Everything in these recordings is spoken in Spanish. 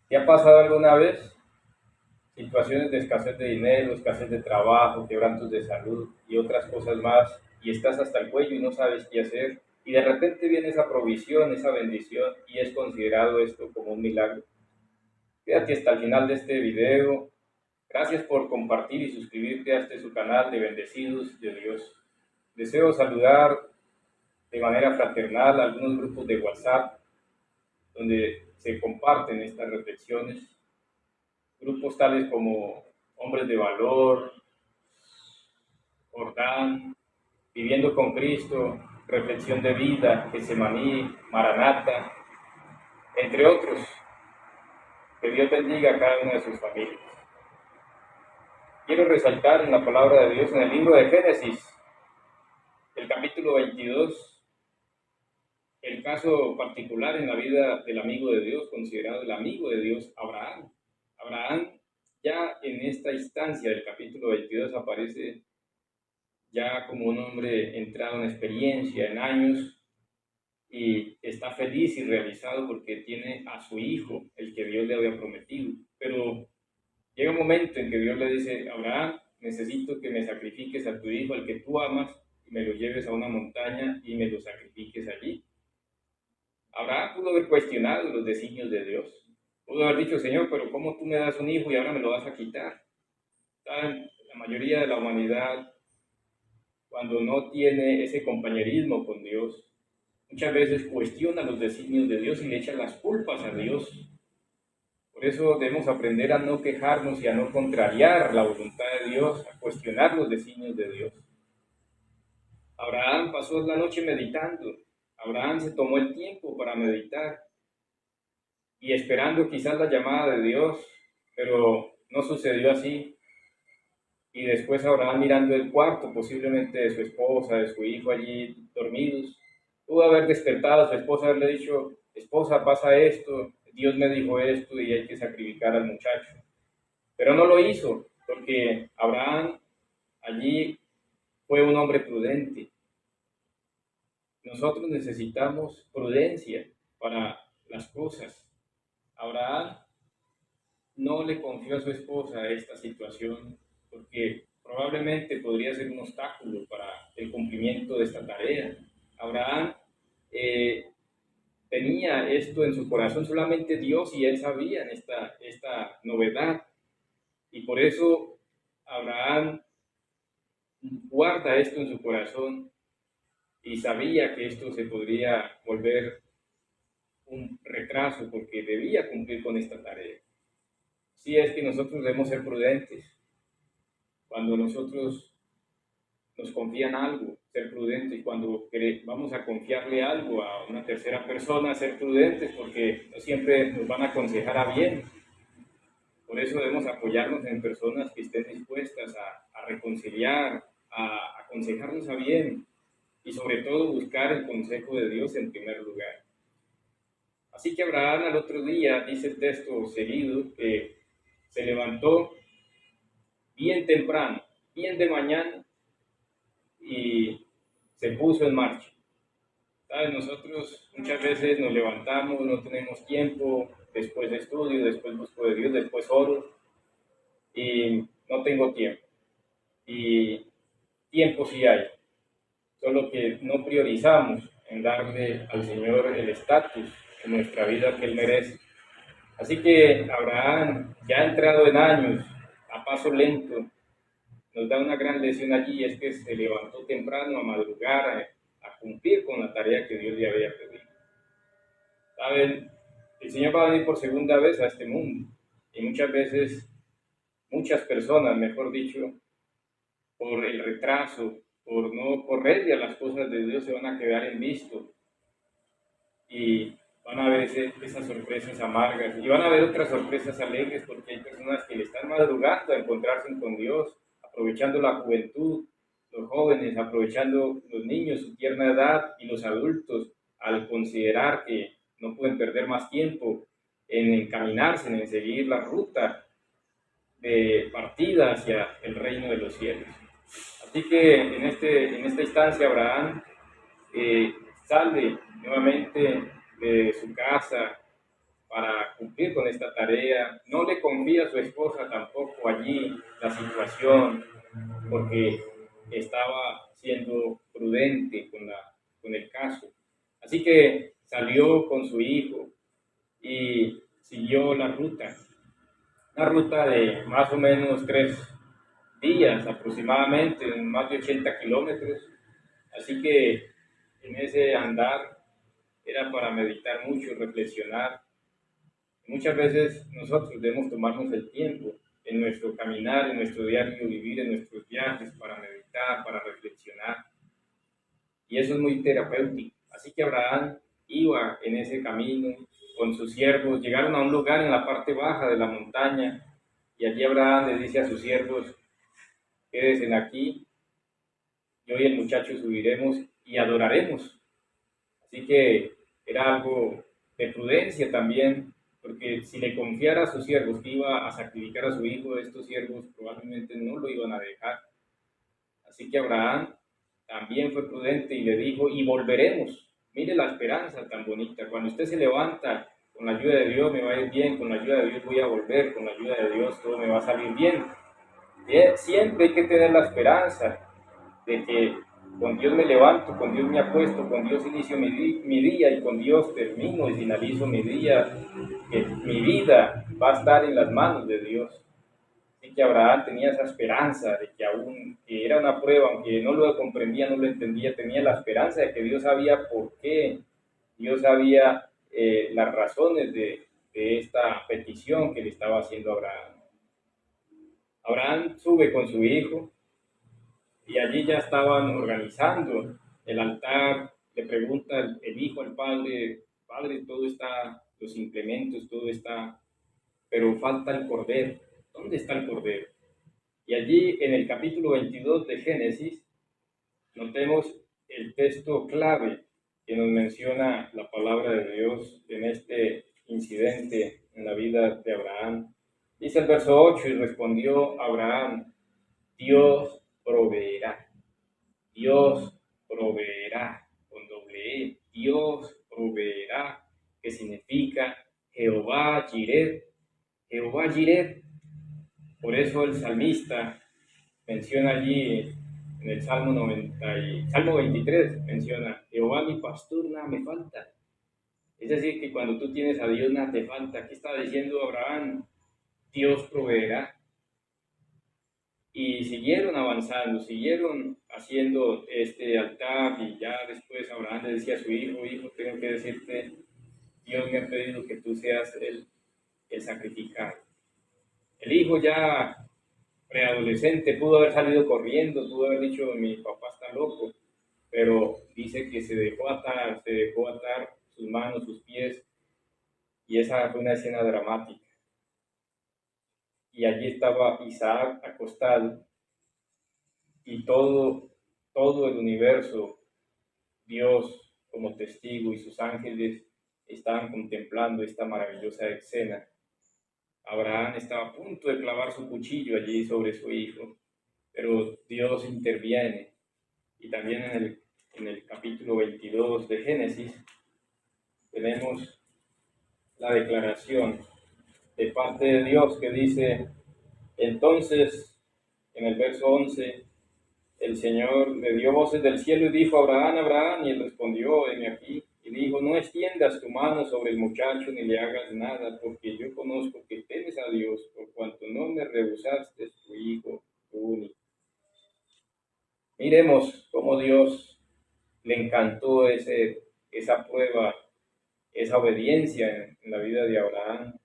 ¿Te ha pasado alguna vez situaciones de escasez de dinero, escasez de trabajo, quebrantos de salud y otras cosas más, y estás hasta el cuello y no sabes qué hacer, y de repente viene esa provisión, esa bendición, y es considerado esto como un milagro? Quédate hasta el final de este video. Gracias por compartir y suscribirte a este su canal de Bendecidos de Dios. Deseo saludar de manera fraternal a algunos grupos de WhatsApp donde se comparten estas reflexiones. Grupos tales como Hombres de Valor, Jordán, Viviendo con Cristo, Reflexión de Vida, Getsemaní, Maranata, entre otros. Que Dios bendiga a cada una de sus familias. Quiero resaltar en la palabra de Dios en el libro de Génesis, el capítulo 22, el caso particular en la vida del amigo de Dios, considerado el amigo de Dios, Abraham. Abraham, ya en esta instancia del capítulo 22, aparece ya como un hombre entrado en experiencia, en años, y está feliz y realizado porque tiene a su hijo, el que Dios le había prometido. Pero llega un momento en que Dios le dice: Abraham, necesito que me sacrifiques a tu hijo, al que tú amas, y me lo lleves a una montaña y me lo sacrifiques allí. Abraham pudo haber cuestionado los designios de Dios. Pudo haber dicho: Señor, pero ¿cómo tú me das un hijo y ahora me lo vas a quitar? La mayoría de la humanidad, cuando no tiene ese compañerismo con Dios, muchas veces cuestiona los designios de Dios y le echa las culpas a Dios. Por eso debemos aprender a no quejarnos y a no contrariar la voluntad de Dios, a cuestionar los designios de Dios. Abraham pasó la noche meditando. Abraham se tomó el tiempo para meditar y esperando quizás la llamada de Dios, pero no sucedió así. Y después Abraham, mirando el cuarto, posiblemente de su esposa, de su hijo allí dormidos, pudo haber despertado a su esposa, haberle dicho: esposa, pasa esto, Dios me dijo esto y hay que sacrificar al muchacho. Pero no lo hizo, porque Abraham allí fue un hombre prudente. Nosotros necesitamos prudencia para las cosas. Abraham no le confió a su esposa esta situación porque probablemente podría ser un obstáculo para el cumplimiento de esta tarea. Abraham eh, tenía esto en su corazón, solamente Dios y él sabían esta novedad, y por eso Abraham guarda esto en su corazón y sabía que esto se podría volver un retraso porque debía cumplir con esta tarea. Si es que nosotros debemos ser prudentes cuando nosotros nos confían algo, ser prudentes. Cuando vamos a confiarle algo a una tercera persona, ser prudentes porque no siempre nos van a aconsejar a bien. Por eso debemos apoyarnos en personas que estén dispuestas a reconciliar, a aconsejarnos a bien, y sobre todo buscar el consejo de Dios en primer lugar. Así que Abraham al otro día, dice el texto seguido, que se levantó bien temprano, bien de mañana, y se puso en marcha. ¿Sabes? Nosotros muchas veces nos levantamos, no tenemos tiempo, después estudio, después busco de Dios, después oro, y no tengo tiempo. Y tiempo sí hay, solo que no priorizamos en darle al Señor el estatus en nuestra vida que Él merece. Así que Abraham, ya entrado en años, a paso lento, nos da una gran lección allí, y es que se levantó temprano a madrugar, a cumplir con la tarea que Dios le había pedido. ¿Saben? El Señor va a venir por segunda vez a este mundo, y muchas veces, muchas personas, mejor dicho, por el retraso, por no correrle a las cosas de Dios, se van a quedar en visto y van a ver esas sorpresas amargas, y van a ver otras sorpresas alegres, porque hay personas que le están madrugando a encontrarse con Dios, aprovechando la juventud, los jóvenes, aprovechando los niños, su tierna edad, y los adultos, al considerar que no pueden perder más tiempo en encaminarse, en seguir la ruta de partida hacia el reino de los cielos. Así que en esta instancia Abraham sale nuevamente de su casa, para cumplir con esta tarea. No le confía a su esposa tampoco allí la situación, porque estaba siendo prudente con el caso. Así que salió con su hijo y siguió una ruta de más o menos 3 días aproximadamente, más de 80 kilómetros. Así que en ese andar era para meditar mucho, reflexionar. Muchas veces nosotros debemos tomarnos el tiempo en nuestro caminar, en nuestro diario vivir, en nuestros viajes, para meditar, para reflexionar. Y eso es muy terapéutico. Así que Abraham iba en ese camino con sus siervos, llegaron a un lugar en la parte baja de la montaña y allí Abraham le dice a sus siervos: quédense aquí, yo y el muchacho subiremos y adoraremos. Así que era algo de prudencia también, porque si le confiara a sus siervos que iba a sacrificar a su hijo, estos siervos probablemente no lo iban a dejar. Así que Abraham también fue prudente y le dijo: y volveremos. Mire la esperanza tan bonita. Cuando usted se levanta, con la ayuda de Dios me va a ir bien, con la ayuda de Dios voy a volver, con la ayuda de Dios todo me va a salir bien. Siempre hay que tener la esperanza de que con Dios me levanto, con Dios me acuesto, con Dios inicio mi día y con Dios termino y finalizo mi día, que mi vida va a estar en las manos de Dios. Así que Abraham tenía esa esperanza de que aún que era una prueba, aunque no lo comprendía, no lo entendía, tenía la esperanza de que Dios sabía por qué, Dios sabía las razones de esta petición que le estaba haciendo Abraham. Abraham sube con su hijo y allí ya estaban organizando el altar. Le pregunta el hijo al padre: padre, todo está, los implementos, todo está, pero falta el cordero. ¿Dónde está el cordero? Y allí en el capítulo 22 de Génesis, notemos el texto clave que nos menciona la palabra de Dios en este incidente en la vida de Abraham. Dice el verso 8: y respondió Abraham: Dios proveerá. Dios proveerá, con doble E. Dios proveerá, que significa Jehová Jireh. Jehová Jireh. Por eso el salmista menciona allí en el Salmo 23, menciona: Jehová mi pastor, nada me falta. Es decir, que cuando tú tienes a Dios, nada te falta. Aquí está diciendo Abraham: Dios proveerá. Y siguieron avanzando, siguieron haciendo este altar, y ya después Abraham le decía a su hijo: hijo, tengo que decirte, Dios me ha pedido que tú seas el sacrificado. El hijo ya preadolescente pudo haber salido corriendo, pudo haber dicho: mi papá está loco, pero dice que se dejó atar sus manos, sus pies, y esa fue una escena dramática. Y allí estaba Isaac acostado, y todo el universo, Dios como testigo y sus ángeles estaban contemplando esta maravillosa escena. Abraham estaba a punto de clavar su cuchillo allí sobre su hijo, pero Dios interviene. Y también en el capítulo 22 de Génesis tenemos la declaración de parte de Dios que dice: entonces, en el verso 11, el Señor le dio voces del cielo y dijo: Abraham, Abraham, y él respondió: heme aquí. Y dijo: no extiendas tu mano sobre el muchacho ni le hagas nada, porque yo conozco que temes a Dios, por cuanto no me rehusaste tu hijo, tu único. Miremos cómo Dios le encantó esa prueba, esa obediencia en la vida de Abraham,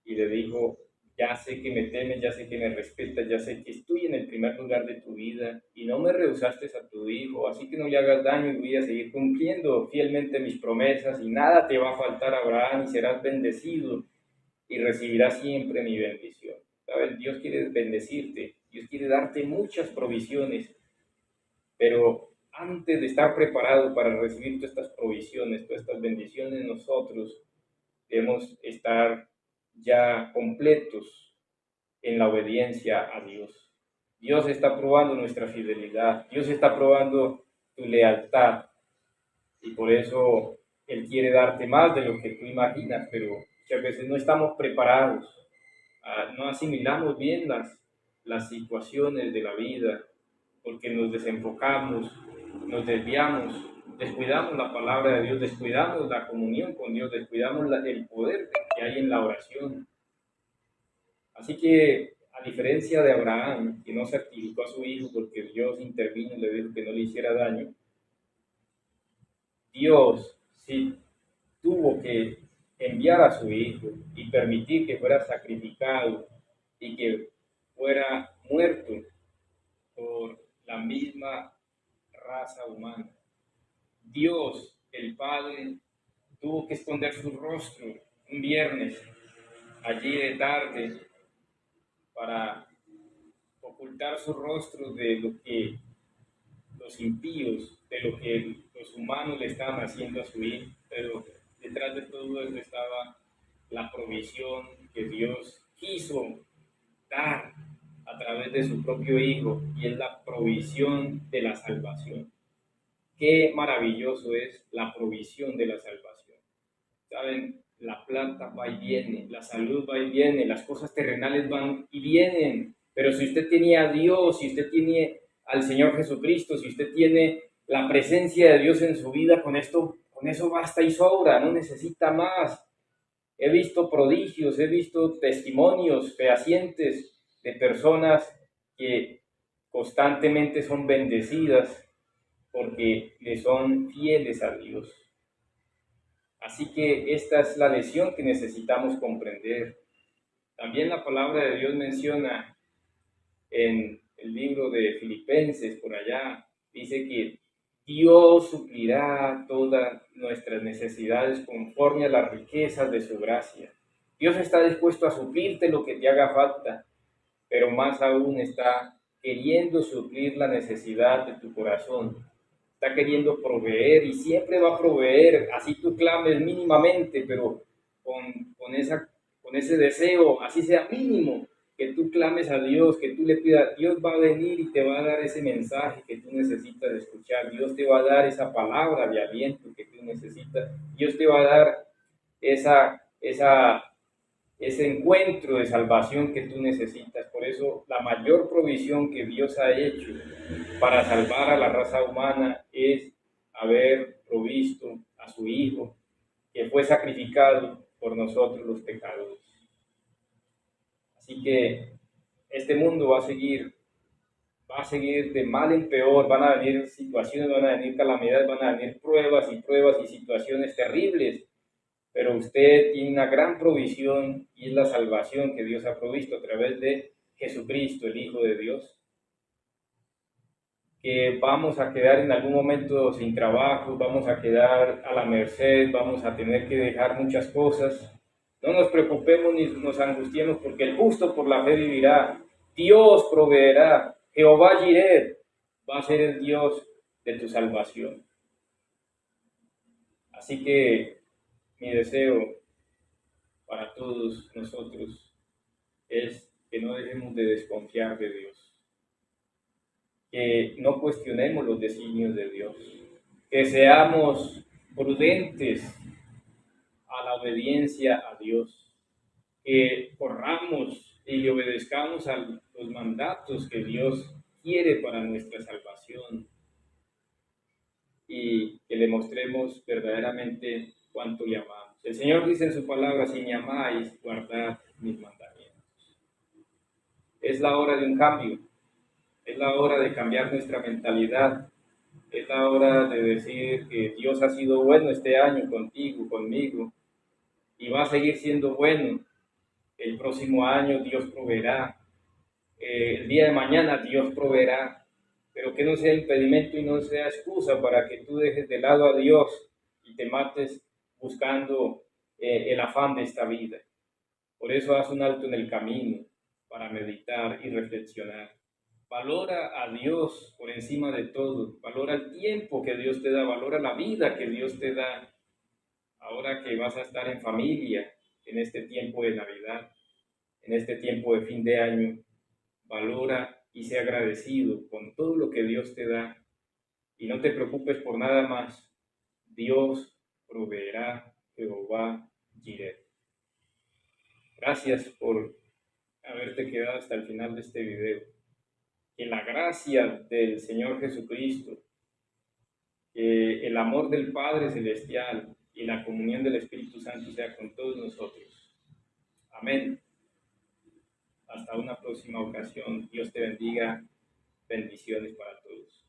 y le dijo: ya sé que me temes, ya sé que me respetas, ya sé que estoy en el primer lugar de tu vida y no me rehusaste a tu hijo, así que no le hagas daño y voy a seguir cumpliendo fielmente mis promesas y nada te va a faltar, Abraham, y serás bendecido y recibirás siempre mi bendición. ¿Sabes? Dios quiere bendecirte, Dios quiere darte muchas provisiones, pero antes de estar preparado para recibir todas estas provisiones, todas estas bendiciones, nosotros debemos estar ya completos en la obediencia a Dios. Dios está probando nuestra fidelidad, Dios está probando tu lealtad, y por eso Él quiere darte más de lo que tú imaginas, pero Muchas veces no estamos preparados, no asimilamos bien las situaciones de la vida, porque nos desenfocamos, nos desviamos, descuidamos la palabra de Dios, descuidamos la comunión con Dios, descuidamos el poder que hay en la oración. Así que, a diferencia de Abraham, que no sacrificó a su hijo porque Dios intervino y le dijo que no le hiciera daño, Dios sí tuvo que enviar a su hijo y permitir que fuera sacrificado y que fuera muerto por la misma raza humana. Dios, el Padre, tuvo que esconder su rostro un viernes, allí de tarde, para ocultar su rostro de lo que los impíos, de lo que los humanos le estaban haciendo a su hijo. Pero detrás de todo eso estaba la provisión que Dios quiso dar a través de su propio hijo, y es la provisión de la salvación. Qué maravilloso es la provisión de la salvación. Saben, la plata va y viene, la salud va y viene, las cosas terrenales van y vienen, pero si usted tiene a Dios, si usted tiene al Señor Jesucristo, si usted tiene la presencia de Dios en su vida, con eso basta y sobra, no necesita más. He visto prodigios, he visto testimonios fehacientes de personas que constantemente son bendecidas porque le son fieles a Dios. Así que esta es la lección que necesitamos comprender. También la palabra de Dios menciona en el libro de Filipenses, por allá, dice que Dios suplirá todas nuestras necesidades conforme a las riquezas de su gracia. Dios está dispuesto a suplirte lo que te haga falta, pero más aún está queriendo suplir la necesidad de tu corazón. Está queriendo proveer y siempre va a proveer, así tú clames mínimamente, pero con ese deseo, así sea mínimo, que tú clames a Dios, que tú le pidas, Dios va a venir y te va a dar ese mensaje que tú necesitas escuchar, Dios te va a dar esa palabra de aliento que tú necesitas, Dios te va a dar ese encuentro de salvación que tú necesitas. Por eso la mayor provisión que Dios ha hecho para salvar a la raza humana es haber provisto a su Hijo, que fue sacrificado por nosotros los pecadores. Así que este mundo va a seguir de mal en peor, van a venir situaciones, van a venir calamidades, van a venir pruebas y situaciones terribles, pero usted tiene una gran provisión y es la salvación que Dios ha provisto a través de Jesucristo, el Hijo de Dios. Que vamos a quedar en algún momento sin trabajo, vamos a quedar a la merced, vamos a tener que dejar muchas cosas. No nos preocupemos ni nos angustiemos, porque el justo por la fe vivirá. Dios proveerá. Jehová Jireh va a ser el Dios de tu salvación. Así que mi deseo para todos nosotros es que no dejemos de desconfiar de Dios, que no cuestionemos los designios de Dios, que seamos prudentes a la obediencia a Dios, que corramos y le obedezcamos a los mandatos que Dios quiere para nuestra salvación, y que le mostremos verdaderamente cuánto le amamos. El Señor dice en su palabra: si me amáis, guardad mis mandamientos. Es la hora de un cambio, es la hora de cambiar nuestra mentalidad, es la hora de decir que Dios ha sido bueno este año contigo, conmigo, y va a seguir siendo bueno. El próximo año Dios proveerá, el día de mañana Dios proveerá, pero que no sea impedimento y no sea excusa para que tú dejes de lado a Dios y te mates buscando el afán de esta vida. Por eso haz un alto en el camino para meditar y reflexionar. Valora a Dios por encima de todo, valora el tiempo que Dios te da, valora la vida que Dios te da. Ahora que vas a estar en familia, en este tiempo de Navidad, en este tiempo de fin de año, valora y sea agradecido con todo lo que Dios te da, y no te preocupes por nada más. Dios proveerá. Jehová Jireh. Gracias por haberte quedado hasta el final de este video. Que la gracia del Señor Jesucristo, que el amor del Padre Celestial y la comunión del Espíritu Santo sea con todos nosotros. Amén. Hasta una próxima ocasión. Dios te bendiga. Bendiciones para todos.